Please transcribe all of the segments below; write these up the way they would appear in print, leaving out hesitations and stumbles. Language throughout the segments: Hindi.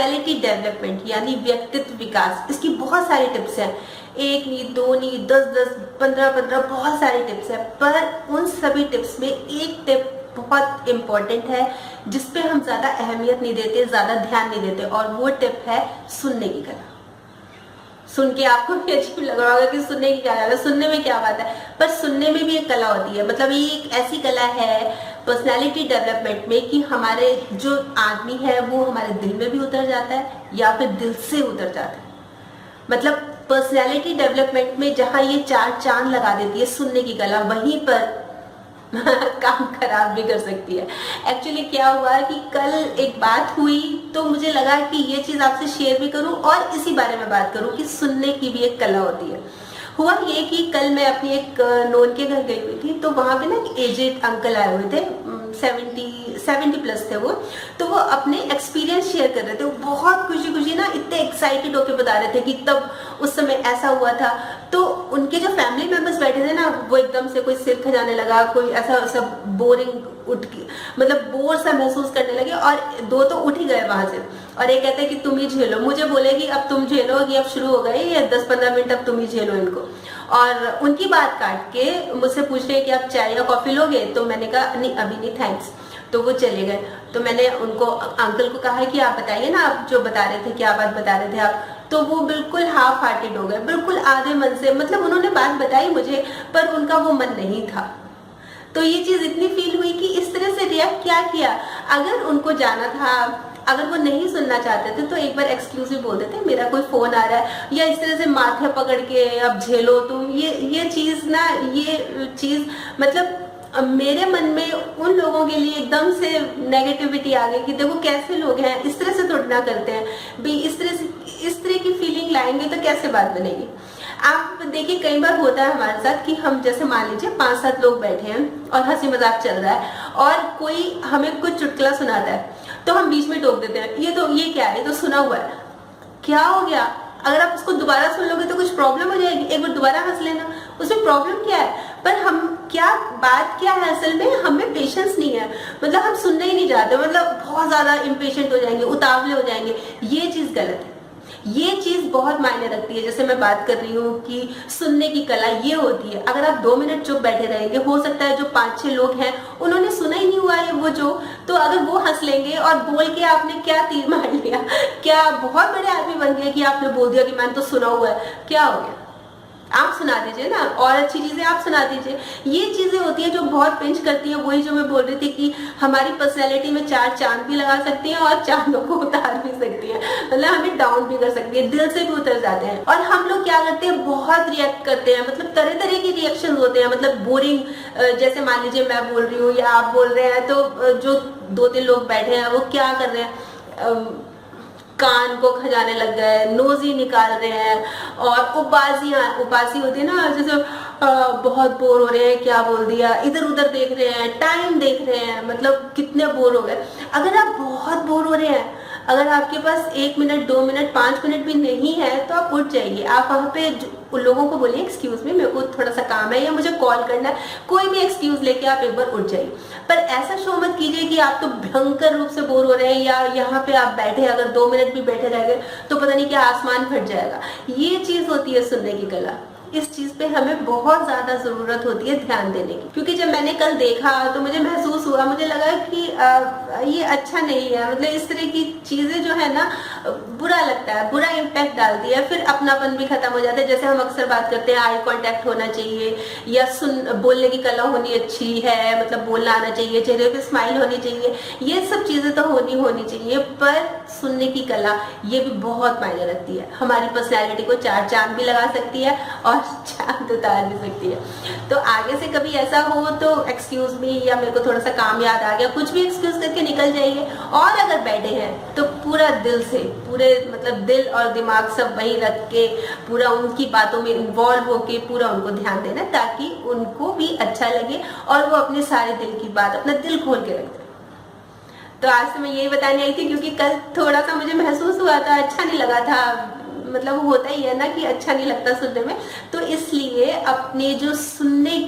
पर्सनैलिटी डेवलपमेंट यानी व्यक्तित्व विकास, इसकी बहुत सारी टिप्स हैं, एक नहीं, दो नहीं, 10-10, 15-15 बहुत सारी टिप्स हैं, पर उन सभी टिप्स में एक टिप बहुत इम्पोर्टेंट है जिसपे हम ज्यादा अहमियत नहीं देते, ज्यादा ध्यान नहीं देते, और वो टिप है सुनने की कला। सुन के आपको भी अजीब लग रहा होगा कि सुनने की क्या बात है, सुनने में क्या बात है, पर सुनने में भी एक कला होती है। मतलब ये एक ऐसी कला है पर्सनालिटी डेवलपमेंट में कि हमारे जो आदमी है वो हमारे दिल में भी उतर जाता है या फिर दिल से उतर जाता है। मतलब पर्सनालिटी डेवलपमेंट में जहां ये 4 चांद लगा देती है सुनने की कला, वहीं पर काम खराब भी कर सकती है। एक्चुअली क्या हुआ कि कल एक बात हुई तो मुझे लगा कि ये चीज आपसे शेयर भी करूं और इसी बारे में बात करूं कि सुनने की भी एक कला होती है। हुआ ये कि कल मैं अपनी एक नोन के घर गई हुई थी, तो वहां पे ना एक एजेड अंकल आए हुए थे, 70 प्लस थे वो। तो वो अपने एक्सपीरियंस शेयर कर रहे थे, वो बहुत खुशी खुशी ना इतने एक्साइटेड होकर बता रहे थे कि तब उस समय ऐसा हुआ था। तो उनके जो फैमिली मेंबर्स बैठे थे ना, वो एकदम से कोई सिर खजाने लगा, कोई ऐसा सब बोरिंग उठ के मतलब बोर सा महसूस करने लगे, और 2 तो उठ ही गए वहां से, और एक कहते कि तुम ही झेलो, मुझे बोले कि अब तुम झेलो, कि अब शुरू हो गए ये 10-15 मिनट, अब तुम ही झेलो इनको। और उनकी बात काट के मुझसे पूछ रहे कि आप चाय या कॉफी लोगे, तो मैंने कहा नहीं अभी नहीं थैंक्स, तो वो चले गए। तो मैंने उनको अंकल को कहा कि आप बताइए ना, आप जो बता रहे थे, क्या बात बता रहे थे आप। तो वो बिल्कुल हाफ हार्टेड हो गए, बिल्कुल आधे मन से, मतलब उन्होंने बात बताई मुझे पर उनका वो मन नहीं था। तो ये चीज इतनी फील हुई कि इस तरह से रिएक्ट क्या किया। अगर उनको जाना था, अगर वो नहीं सुनना चाहते थे तो एक बार एक्सक्यूज भी बोल देते, मेरा कोई फोन आ रहा है, या इस तरह से माथे पकड़ के अब झेलो तुम, ये चीज ना, ये चीज मतलब मेरे मन में उन लोगों के लिए एकदम से नेगेटिविटी आ गई कि देखो कैसे लोग हैं, इस तरह से थोड़ा ना करते हैं भी, इस तरह की फीलिंग लाएंगे तो कैसे बात बनेगी। आप देखिए कई बार होता है हमारे साथ कि हम जैसे मान लीजिए 5-7 लोग बैठे हैं और हंसी मजाक चल रहा है और कोई हमें कुछ चुटकुला सुनाता है, तो हम बीच में टोक देते हैं, ये क्या है, ये तो सुना हुआ है, क्या हो गया। अगर आप उसको दोबारा सुन लोगे तो कुछ प्रॉब्लम हो जाएगी, एक बार दोबारा हंस लेना, उसमें प्रॉब्लम क्या है। पर हम बात क्या है, असल में हमें पेशेंस नहीं है, मतलब हम सुनने ही नहीं चाहते, मतलब बहुत ज्यादा इम्पेशेंट हो जाएंगे, उतावले हो जाएंगे। ये चीज गलत है, ये चीज बहुत मायने रखती है। जैसे मैं बात कर रही हूँ कि सुनने की कला ये होती है, अगर आप 2 मिनट चुप बैठे रहेंगे, हो सकता है जो 5-6 लोग हैं उन्होंने सुना ही नहीं हुआ है वो जो, तो अगर वो हंस लेंगे और बोल के आपने क्या तीर मार लिया, क्या बहुत बड़े आदमी बन गए कि आपने बोल दिया कि मैंने तो सुना हुआ है, क्या हो गया। आप सुना दीजिए ना, और अच्छी चीजें आप सुना दीजिए। ये चीजें होती है जो बहुत पिंच करती है, वही जो मैं बोल रही थी कि हमारी पर्सनैलिटी में 4 चांद भी लगा सकती हैं और चांदों को उतार भी सकती है, मतलब हमें डाउन भी कर सकती है, दिल से भी उतर जाते हैं। और हम लोग क्या करते हैं, बहुत रिएक्ट करते हैं, मतलब तरह तरह के रिएक्शन होते हैं, मतलब बोरिंग, जैसे मान लीजिए मैं बोल रही हूँ या आप बोल रहे हैं, तो जो 2-3 लोग बैठे हैं वो क्या कर रहे हैं, कान को खजाने लग गए, नोजी निकाल रहे हैं, और उबासी होती है ना, जैसे बहुत बोर हो रहे हैं, क्या बोल दिया, इधर उधर देख रहे हैं, टाइम देख रहे हैं, मतलब कितने बोर हो गए। अगर आप बहुत बोर हो रहे हैं, अगर आपके पास 1 मिनट, 2 मिनट, 5 मिनट भी नहीं है, तो आप उठ जाइए, आप वहां पे उन लोगों को बोलिए एक्सक्यूज मी, मेरे को थोड़ा सा काम है या मुझे कॉल करना है, कोई भी एक्सक्यूज लेके आप एक बार उठ जाइए। पर ऐसा शो मत कीजिए कि आप तो भयंकर रूप से बोर हो रहे हैं, या यहाँ पे आप बैठे, अगर 2 मिनट भी बैठे रह गए तो पता नहीं क्या आसमान फट जाएगा। ये चीज होती है सुनने की कला, इस चीज पे हमें बहुत ज्यादा जरूरत होती है ध्यान देने की। क्योंकि जब मैंने कल देखा तो मुझे महसूस हुआ, मुझे लगा कि ये अच्छा नहीं है, मतलब इस तरह की चीजें जो है ना बुरा लगता है, बुरा इम्पैक्ट डालती है, फिर अपनापन भी खत्म हो जाता है। जैसे हम अक्सर बात करते हैं आई कांटेक्ट होना चाहिए, या बोलने की कला होनी अच्छी है, मतलब बोलना आना चाहिए, चेहरे पे स्माइल होनी चाहिए, ये सब चीजें तो होनी चाहिए, पर सुनने की कला ये भी बहुत मायने रखती है, हमारी पर्सनैलिटी को 4 चांद भी लगा सकती है और चांद उतार भी सकती है। तो आगे से कभी ऐसा हो तो एक्सक्यूज मी, या मेरे को थोड़ा सा काम याद आ गया, कुछ भी एक्सक्यूज करके निकल जाइए। और अगर बैठे हैं तो पूरा दिल से, पूरे मतलब दिल और दिमाग सब वही रख के, पूरा उनकी बातों में इन्वॉल्व होके पूरा उनको ध्यान देना, ताकि उनको भी अच्छा लगे और वो अपने सारे दिल की बात अपना दिल खोल के रख दे। तो आज से मैं यही बताने आई थी, क्योंकि कल थोड़ा सा मुझे महसूस हुआ था, अच्छा नहीं लगा था, मतलब होता ही है ना कि अच्छा नहीं लगता सुनने में, तो इसलिए अपने जो सुनने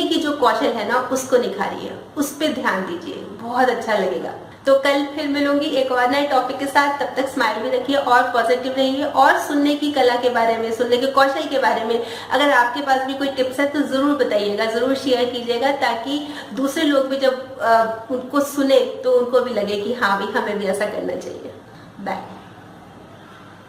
की जो कौशल है ना उसको निखारिए, उस पर ध्यान दीजिए, बहुत अच्छा लगेगा। तो कल फिर मिलूंगी एक और नए टॉपिक के साथ। तब तक स्माइल भी रखिए और पॉजिटिव रहिए, और सुनने की कला के बारे में, सुनने के कौशल के बारे में अगर आपके पास भी कोई टिप्स है तो जरूर बताइएगा, जरूर शेयर कीजिएगा, ताकि दूसरे लोग भी जब उनको सुने तो उनको भी लगे कि हाँ भी हमें भी ऐसा करना चाहिए। बाय।